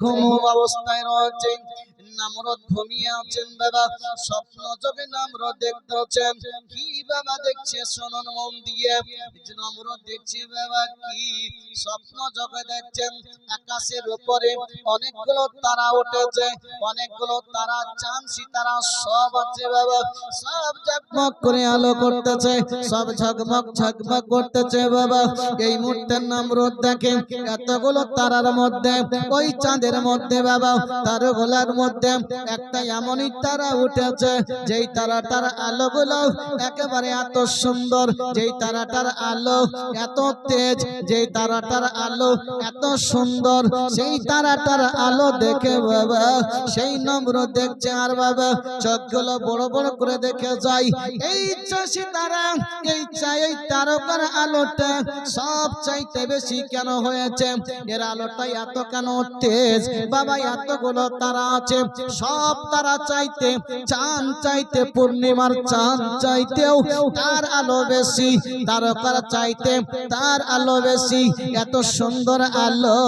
ঘুম অবস্থায় রয়েছে। নামরদ ঘুমিয়ে আছেন বাবা, স্বপ্ন যোগে নামরদ দেখতেছেন। কি বাবা দেখছে শুনুন মন দিয়ে। নামরদ দেখছে বাবা কি স্বপ্ন যোগে দেখছেন, আকাশের উপরে অনেকগুলো তারা উঠেছে, অনেকগুলো তারা চাঁদ সিতারা সব আছে বাবা, সব ঝকমক করে আলো করতেছে, সব ঝকমক ঝকমক করতেছে বাবা। এই মুহূর্তে নামরদ দেখে এতগুলো তারার মধ্যে, ওই চাঁদের মধ্যে বাবা, তারাগুলোর মধ্যে একটা এমনই তারা উঠেছে যেই তারাটার আলোগুলো একেবারে এত সুন্দর, যেই তারাটার আলো এত তেজ, যেই তারাটার আলো এত সুন্দর, সেই তারাটার আলো দেখে বাবা সেই নামরদ দেখছে আর বাবা চোখগুলো বড় বড় করে দেখে যায়। এই সিতারা, এই তারকার আলোটা সব চাইতে বেশি কেন হয়েছে, এর আলোটা এত কেন তেজ বাবা? এতগুলো তারা আছে, সব তারা চাইতে, চাঁদ চাইতে, পূর্ণিমার চাঁদ চাইতেও তার আলো বেশি, তারকার চাইতে তার আলো বেশি। এত সুন্দর আলো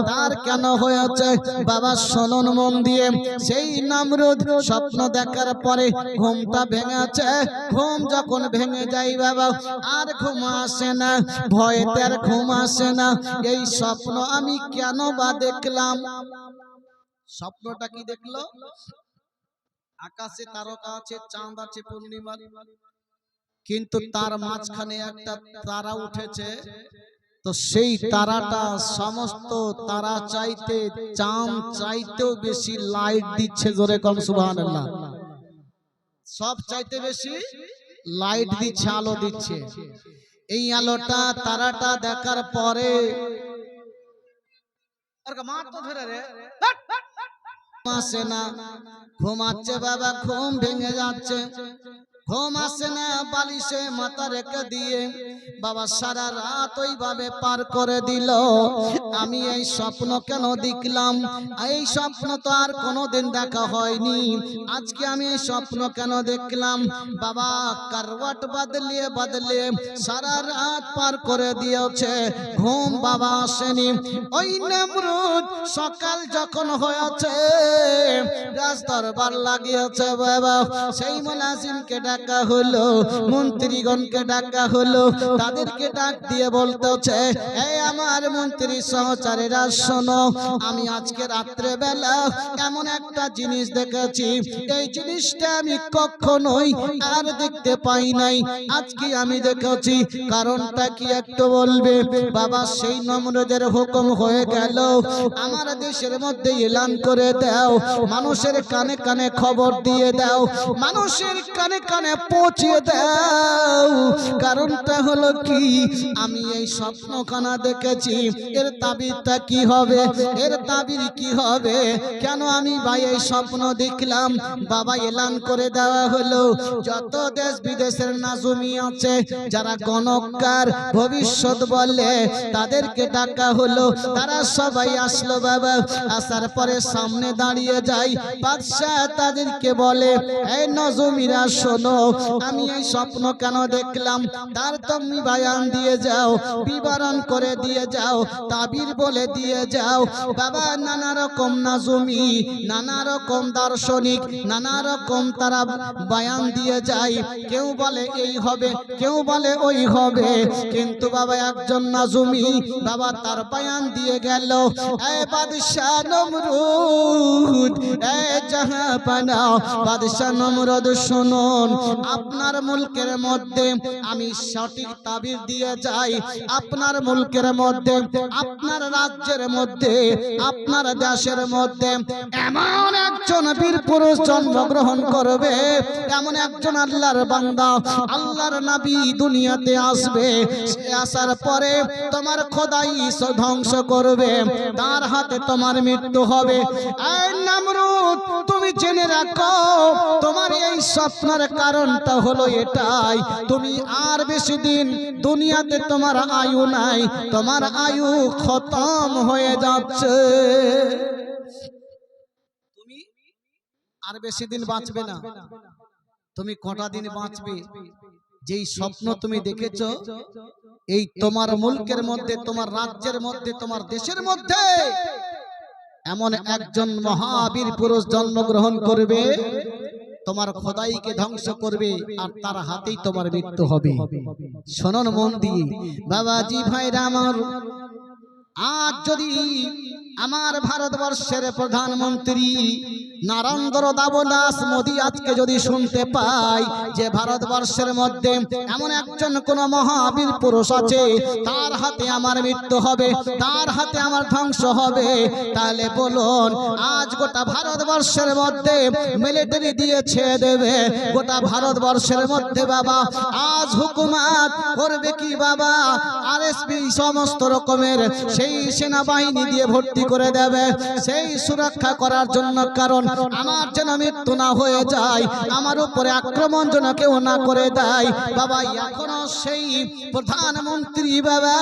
তার কেন হয়েছে বাবা? শুনুন মন দিয়ে। সেই নামরুদ স্বপ্ন দেখার পরে ঘুমটা ভেঙেছে। ঘুম যখন ভেঙে যায় বাবা আর ঘুম আসে না, ভয়েতে আর ঘুম আসে না। এই স্বপ্ন আমি কেন বা দেখলাম? স্বপ্নটা কি দেখলো? আকাশে তারকা আছে, চাঁদ আছে, পূর্ণিমা, কিন্তু তার মাঝখানে একটা তারা উঠেছে। তো সেই তারাটা সমস্ত তারা চাইতে, চাঁদ চাইতেও বেশি লাইট দিচ্ছে। জোরে কম সুবহানাল্লাহ। সব চাইতে বেশি লাইট দিচ্ছে, আলো দিচ্ছে। এই আলোটা তারাটা দেখার পরে আসে না, ঘুমাচ্ছে বাবা, ঘুম ভেঙে যাচ্ছে, ঘুম আসে না, বালিশে মাথা রেখে দিয়ে বাবা সারা রাত ওইভাবে পার করে দিল। আমি এই স্বপ্ন কেন দেখলাম? এই স্বপ্ন তো আর কোনোদিন দেখা হয়নি, আজকে আমি এই স্বপ্ন কেন দেখলাম? বাবা করওয়াট বদলিয়ে বদলিয়ে সারা রাত পার করে দিয়েছে, ঘুম বাবা আসেনি। ওই নামরুদ সকাল যখন হয়েছে, রাজ দরবার লাগিয়েছে বাবা, সেই মুলাজিমকে ডাকা হলো, মন্ত্রীগণকে ডাকা হলো, তাদেরকে ডাক দিয়ে বলতেছে, এই আমার মন্ত্রী সহচারীরা শোনো, আমি আজকে রাত্রে বেলা এমন একটা জিনিস দেখেছি, এই জিনিসটা আমি কখনোই আর দেখতে পাই নাই, আজকে আমি দেখেছি, কারণটা কি একটু বলবে? বাবা সেই নামরুদের হুকুম হয়ে গেল, আমার দেশের মধ্যে এলান করে দাও, মানুষের কানে কানে খবর দিয়ে দাও, মানুষের কানে কানে পৌঁছিয়ে দাও। কারণটা হলো কি, আমি এই স্বপ্নখানা দেখেছি, এর তাবিরটা কি হবে, এর তাবির কি হবে, কেন আমি ভাই এই স্বপ্ন দেখলাম? বাবা এলান করে দেওয়া হলো, যত দেশ বিদেশের নাজুমি আছে, যারা গণককার ভবিষ্যৎ বলে, তাদেরকে ডাকা হলো, তারা সবাই আসলো বাবা। আসার পরে সামনে দাঁড়িয়ে যায় বাদশাহ, তাদেরকে বলে, এই নজুমিরা শোনো, আমি এই স্বপ্ন কেন দেখলাম তার তুমি বয়ান দিয়ে যাও, বিবরণ করে দিয়ে যাও, তাবির বলে দিয়ে যাও। বাবা নানা রকম নাজুমি, নানা রকম দার্শনিক, নানা রকম তারা বয়ান দিয়ে যায়, কেউ বলে এই হবে, কেউ বলে ওই হবে, কিন্তু বাবা একজন নাজুমি বাবা তার বয়ান দিয়ে গেল, এই বাদশাহ নমরুদ, এই জাহাপানা বাদশাহ নমরুদ শুনুন, আপনার মুলকের মধ্যে আমি সঠিক তাবির দিয়ে যাই, আপনার মুলকের মধ্যে, আপনার রাজ্যের মধ্যে, আপনার দেশের মধ্যে এমন একজন বীর পুরুষ জন্মগ্রহণ করবে, এমন একজন আল্লাহর বান্দা, আল্লাহর নবী দুনিয়াতে আসবে, সে আসার পরে তোমার খোদাই ধ্বংস করবে, তার হাতে তোমার মৃত্যু হবে। এই নামরুদ তুমি জেনে রাখো, তোমার এই স্বপ্নের কারণটা হলো এটাই, তুমি আর বেশি দিন দুনিয়াতে তোমার আয়ু নাই, তোমার আয়ু খতম হয়ে যাচ্ছে, তুমি আর বেশি দিন বাঁচবে না। তুমি কটা দিন বাঁচবে? যেই স্বপ্ন তুমি দেখেছো, এই তোমার মুলকের মধ্যে, তোমার রাজ্যের মধ্যে, তোমার দেশের মধ্যে এমন একজন মহাবীর পুরুষ জন্মগ্রহণ করবে, তোমার খোদাইকে ধ্বংস করবে, আর তার হাতেই তোমার মৃত্যু হবে। শুনুন মন দিয়ে বাবাজি ভাইরা আমার, আজ যদি আমার ভারতবর্ষের প্রধানমন্ত্রী নরেন্দ্র দাস মোদী আজকে যদি শুনতে পাই যে ভারতবর্ষের মধ্যে এমন একজন কোন মহাবীর পুরুষ আছে, তার হাতে আমার মৃত্যু হবে, তার হাতে আমার ধ্বংস হবে, তাহলে বলুন আজ গোটা ভারতবর্ষের মধ্যে মিলিটারি দিয়ে ছেড়ে দেবে, গোটা ভারতবর্ষের মধ্যে বাবা আজ হুকুমত করবে কি বাবা, আরএসপি সমস্ত রকমের সেই সেনাবাহিনী দিয়ে ভর্তি করে দেবে সেই সুরক্ষা করার জন্য। কারণ আমার যেন মৃত্যু না হয়ে যায়, আমার উপরে আক্রমণ যেন কেউ না করে দেয় বাবা। এখনো সেই প্রধানমন্ত্রী বাবা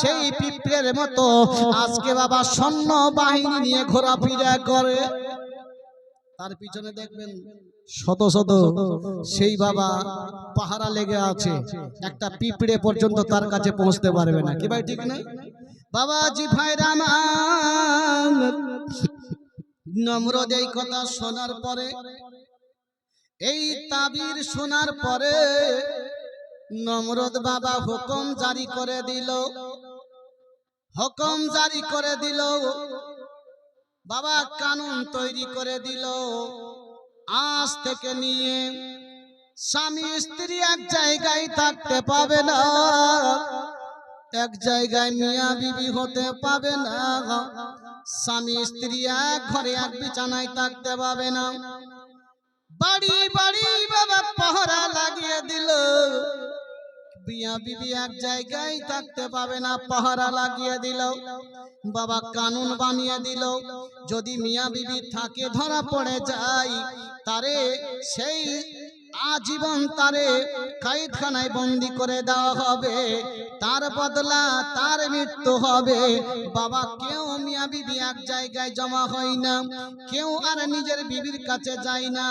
সেই পিঁপড়ের মতো আজকে বাবা সৈন্য বাহিনী নিয়ে ঘোরাফেরা করে, তার পিছনে দেখবেন শত শত সেই বাবা পাহারা লেগে আছে, একটা পিঁপড়ে পর্যন্ত তার কাছে পৌঁছতে পারবে না। কি ভাই ঠিক না বাবাজি ভাইরা আমার? নমরুদ এই কথা শোনার পরে, এই তাবির শোনার পরে নমরুদ বাবা হুকুম জারি করে দিল, হুকুম জারি করে দিল বাবা, কানুন তৈরি করে দিল। আজ থেকে নিয়ে স্বামী স্ত্রী এক জায়গায় থাকতে পাবে না, এক জায়গায় মিয়া বিবি হতে পাবে না, স্বামী স্ত্রী এক ঘরে এক বিছানায় থাকতে পাবে না। বাড়ি বাড়ি বাবা পাহারা লাগিয়ে দিল, মিয়া বিবি এক জায়গায় থাকতে পাবে না, পাহারা লাগিয়ে দিল বাবা। কানুন বানিয়ে দিল, যদি মিয়া বিবি থাকে ধরা পড়ে যায় তারে সেই আজীবন তারে কায়দখানায় বন্দি করে দেওয়া হবে, তার বদলা তার মৃত্যু হবে বাবা। কেউ মিয়া বিবি এক জায়গায় জমা হয় না, কেউ আর নিজের বিবির কাছে যায় না,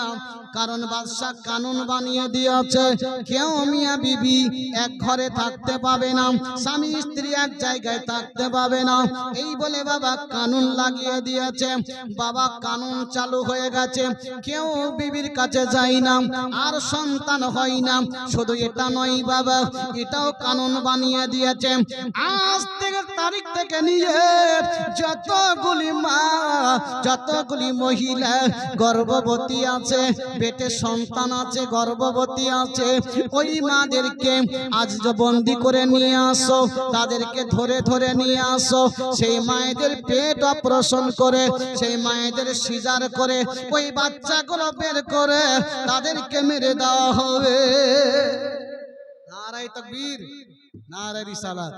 কারণ বাদশা কানুন বানিয়ে দিয়েছে কেউ মিয়া বিবি এক ঘরে থাকতে পাবে না, স্বামী স্ত্রী এক জায়গায় থাকতে পাবে না। এই বলে বাবা কানুন লাগিয়ে দিয়েছে বাবা, কানুন চালু হয়ে গেছে, কেউ বিবির কাছে যায় না, আর সন্তান হয় না। শুধু এটা নয় বাবা, এটাও কানুন বানিয়ে দিয়েছে, আজ থেকে তারিখ থেকে নিয়ে যতগুলি মা যতগুলি মহিলা গর্ভবতী আছে, পেটে সন্তান আছে, গর্ভবতী আছে, ওই মাদেরকে আজ বন্দি করে নিয়ে আসো, তাদেরকে ধরে ধরে নিয়ে আসো, সেই মায়েদের পেট অপারেশন করে, সেই মায়েদের সিজার করে ওই বাচ্চাগুলো বের করে তাদেরকে মেরে দেওয়া হবে। নারায়ে তাকবীর, নারায়ে রিসালাত।